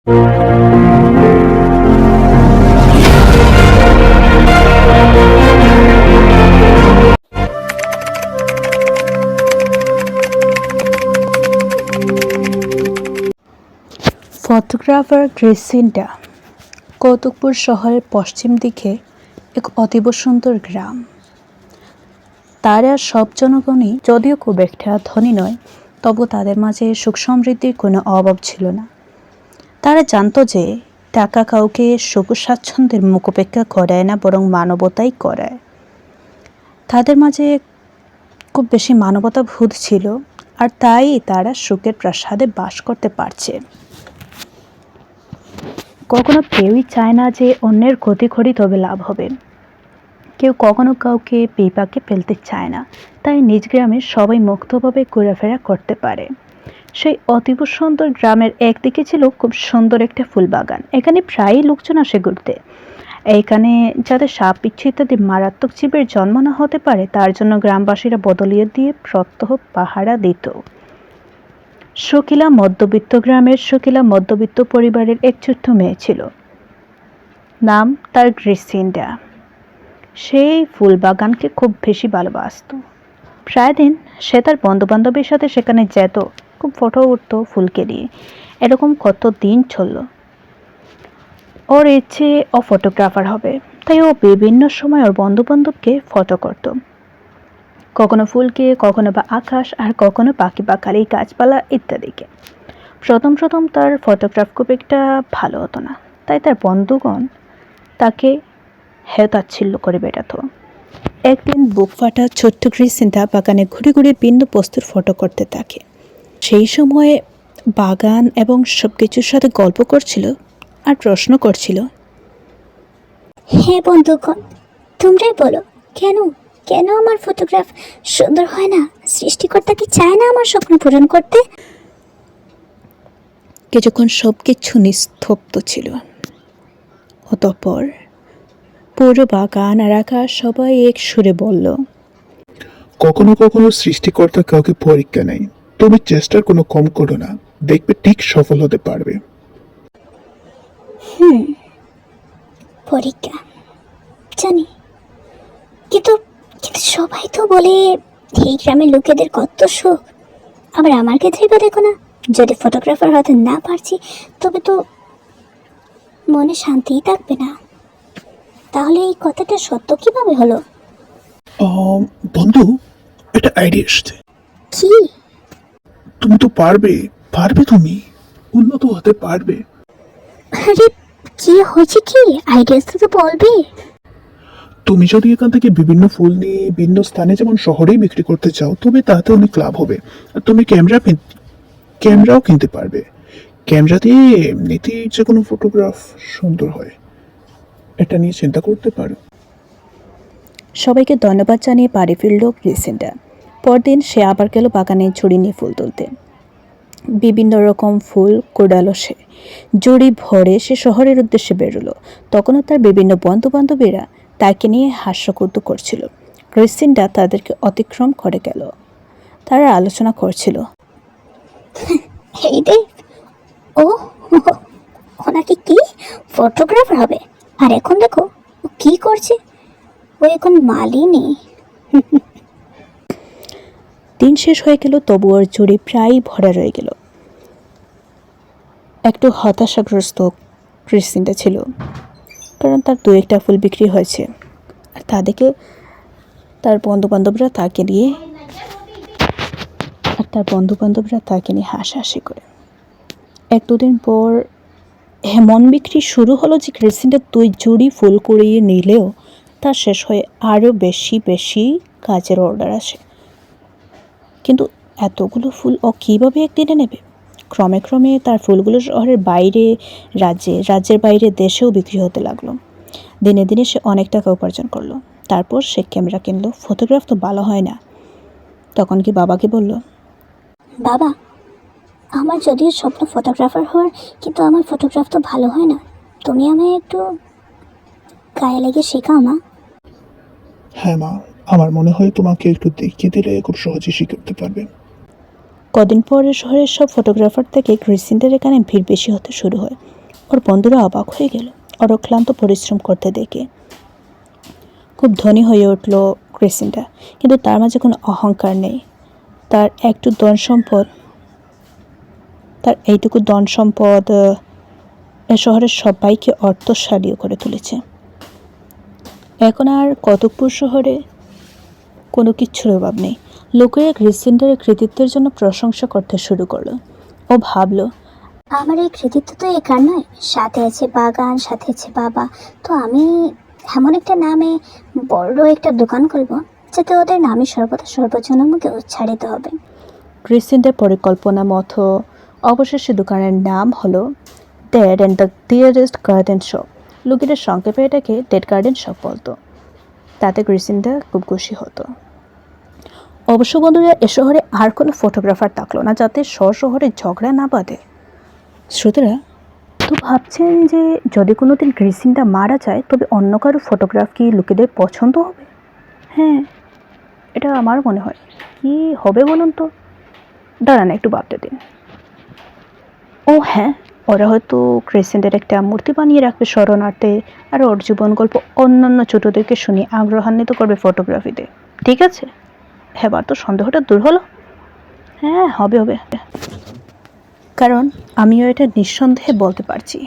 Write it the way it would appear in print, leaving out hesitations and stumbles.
Photographer ক্রিসিন্ডা কৌতুকপুর শহরের পশ্চিম দিকে এক অতীব সুন্দর গ্রাম। তারা সব জনগণই যদিও খুব একটা ধনী নয়, তবু তাদের মাঝে সুখ সমৃদ্ধির কোনো অভাব ছিল না। তারা জানতো যে টাকা কাউকে সুখ স্বাচ্ছন্দ্যের মুখ অপেক্ষা করায় না, বরং মানবতাই করায়। তাদের মাঝে খুব বেশি মানবতা বোধ ছিল, আর তাই তারা সুখের প্রাসাদে বাস করতে পারছে। কখনো কেউই চায় না যে অন্যের ক্ষতি করি তবে লাভ হবে। কেউ কখনো কাউকে বিপাকে ফেলতে চায় না, তাই নিজ গ্রামে সবাই মুক্তভাবে ঘোরাফেরা করতে পারে। সেই অতীব সুন্দর গ্রামের একদিকে ছিল খুব সুন্দর একটা ফুল বাগান। এখানে প্রায়ই লোকজন আসে ঘুরতে। এইখানে যাতে সাপ বিচ্ছু ইত্যাদি মারাত্মক জীবের জন্ম না হতে পারে তার জন্য গ্রামবাসীরা বদলিয়ে দিয়ে প্রত্যহ পাহারা দিত। শকিলা মধ্যবিত্ত গ্রামের শকিলা মধ্যবিত্ত পরিবারের এক ছোট্ট মেয়ে ছিল, নাম তার ক্রিসিন্ডা। সেই ফুল বাগানকে খুব বেশি ভালোবাসত। প্রায় দিন সে তার বন্ধু বান্ধবের সাথে সেখানে যেত, খুব ফটো উঠত ফুলকে দিয়ে। এরকম কত দিন চলল। ওর ইচ্ছে ও ফটোগ্রাফার হবে, তাই ও বিভিন্ন সময় ওর বন্ধু বান্ধবকে ফটো করত। কখনো ফুলকে, কখনো বা আকাশ, আর কখনো পাখি বা খালি গাছপালা ইত্যাদিকে। প্রথম প্রথম তার ফটোগ্রাফ খুব একটা ভালো হতো না, তাই তার বন্ধুগণ তাকে হেয়তাচ্ছিল্য করে বেড়াতো। একদিন বুক ফাটা ছোট্ট ক্রিসিন্ডা বাগানে ঘুরে ঘুরে ভিন্ন বস্তুর ফটো করতে থাকে। সেই সময়ে বাগান এবং সব কিছুর সাথে গল্প করছিল আর প্রশ্ন করছিল, হ্যাঁ বন্ধুগণ, তোমরাই বলো, কেন কেন আমার ফটোগ্রাফ সুন্দর হয় না? সৃষ্টিকর্তা কি চায় না আমার স্বপ্ন পূরণ করতে? কিছুক্ষণ সব কিছু নিস্তব্ধ ছিল। অতঃপর পুরো বাগান আর আকাশ সবাই এক সুরে বলল, কখনো কখনো সৃষ্টিকর্তা কাউকে পরীক্ষা নেই। তুমি চেষ্টার কোনো কম করো না, দেখবে ঠিক সফল হতে পারবে। পরীক্ষা জানি, কিন্তু কিন্তু সবাই তো বলে এই গ্রামের লোকেদের কত সুখ। আবার আমার ক্ষেত্রে বা দেখো না, যদি ফটোগ্রাফার হতে না পারছি তবে তো মনে শান্তিই থাকবে না। তাহলে এই কথাটা সত্য কিভাবে হলো? বন্ধু, একটা আইডিয়া এসছে। কি? তুমি তো পারবে, পারবে, তুমি উন্নত হতে পারবে। আরে কি হয়েছে? কি আইডিয়া তো বলবে। তুমি যদি এখান থেকে বিভিন্ন ফুল নিয়ে ভিন্ন স্থানে, যেমন শহরেই বিক্রি করতে চাও, তবে তাতে অনেক লাভ হবে। আর তুমি ক্যামেরাও কিনতে পারবে। ক্যামেরা দিয়ে এমনিতেই যে কোনো ফটোগ্রাফ সুন্দর হয়, এটা নিয়ে চিন্তা করতে পারো। সবাইকে ধন্যবাদ জানিয়ে বাড়ি ফিরল ক্রিসিন্ডা। পরদিন সে আবার গেল বাগানে ঝুড়ি নিয়ে ফুল তুলতে। বিভিন্ন রকম ফুল কুড়ালো সে। ঝুড়ি ভরে সে শহরের উদ্দেশ্যে বেরোলো। তখনও তার বিভিন্ন বন্ধু বান্ধবীরা তাকে নিয়ে হাস্যকৌতুক করছিল। ক্রিসিন্ডা তাদেরকে অতিক্রম করে গেল। তারা আলোচনা করছিল, এই দেখ, ও ওনাকে কি ফটোগ্রাফার হবে, আর এখন দেখো ও কি করছে। ও এখন মালিনী। দিন শেষ হয়ে গেল, তবু ওর ঝুড়ি প্রায় ভরা রয়ে গেল। একটু হতাশাগ্রস্ত ক্রিসিন্ডা ছিল, কারণ তার দু একটা ফুল বিক্রি হয়েছে। আর তা দেখে তার বন্ধু বান্ধবরা তাকে নিয়ে হাসাহাসি করে। এক দুদিন পর এমন বিক্রি শুরু হলো যে ক্রিসিন্ডা 2 ঝুড়ি ফুল কুড়িয়ে নিলেও তা শেষ হয়ে আরও বেশি বেশি কাজের অর্ডার আসে। কিন্তু এতগুলো ফুল ও কীভাবে একদিনে নেবে? ক্রমে ক্রমে তার ফুলগুলো শহরের বাইরে, রাজ্যের বাইরে, দেশেও বিক্রি হতে লাগলো। দিনে দিনে সে অনেক টাকা উপার্জন করলো। তারপর সে ক্যামেরা কিনলো। ফটোগ্রাফ তো ভালো হয় না। তখন কি বাবাকে বলল, বাবা, আমার যদিও স্বপ্ন ফটোগ্রাফার হওয়ার, কিন্তু আমার ফটোগ্রাফ তো ভালো হয় না। তুমি আমায় একটু গায়ে লেগে শেখাও মা। হ্যাঁ মা, আমার মনে হয় তোমাকে একটু দেখিয়ে দিলে খুব সহজে শিখতে পারবে। কদিন পরে শহরের সব ফটোগ্রাফার থেকে ক্রিসিন্ডার এখানে ভিড় বেশি হতে শুরু হয়। ওর বন্ধুরা অবাক হয়ে গেল ওর ক্লান্ত পরিশ্রম করতে দেখে। খুব ধনী হয়ে উঠল ক্রিসিন্ডা, কিন্তু তার মাঝে কোনো অহংকার নেই। তার এইটুকু ধন সম্পদ এ শহরের সবাইকে অর্থশালীও করে তুলেছে। এখন আর কতকপুর শহরে কোনো কিচ্ছুর অভাব নেই। লোকেরা ক্রিসিন্ডারের কৃতিত্বের জন্য প্রশংসা করতে শুরু করলো। ও ভাবলো, আমার এই কৃতিত্ব তো একার নয়, সাথে আছে বাগান, সাথে আছে বাবা। তো আমি এমন একটা নামে বড় একটা দোকান খুলবো যাতে ওদের নামে সর্বদা সর্বজনমুখে উচ্চারিত হবে। ক্রিসিন্ডার পরিকল্পনা মতো অবশেষে দোকানের নাম হলো dead and the dearest garden shop. লোকেরা সংক্ষেপে এটাকে ডেড গার্ডেন শপ বলতো। তাতে ক্রিসিন্ডা খুব খুশি হতো। অবশ্য বন্ধুরা, এ শহরে আর কোনো ফটোগ্রাফার থাকলো না যাতে শহরে ঝগড়া না বাঁধে। শ্রোতারা তো ভাবছেন যে যদি কোনো দিন ক্রিসিন্ডা মারা যায় তবে অন্য কারো ফটোগ্রাফ কি লোকেদের পছন্দ হবে? হ্যাঁ, এটা আমার মনে হয়। কি হবে বলুন তো? দাঁড়ান একটু ভাবতে দিন। ও হ্যাঁ, ওরা হয়তো ক্রিসিন্ডার একটা মূর্তি বানিয়ে রাখবে স্মরণার্থে, আর ওর জীবন গল্প অন্যান্য ছোটদেরকে শুনিয়ে আগ্রহান্বিত করবে ফটোগ্রাফিতে। ঠিক আছে, এবার তো সন্দেহটা দূর হলো। হ্যাঁ, হবে হবে, কারণ আমিও এটা নিঃসন্দেহে বলতে পারছি।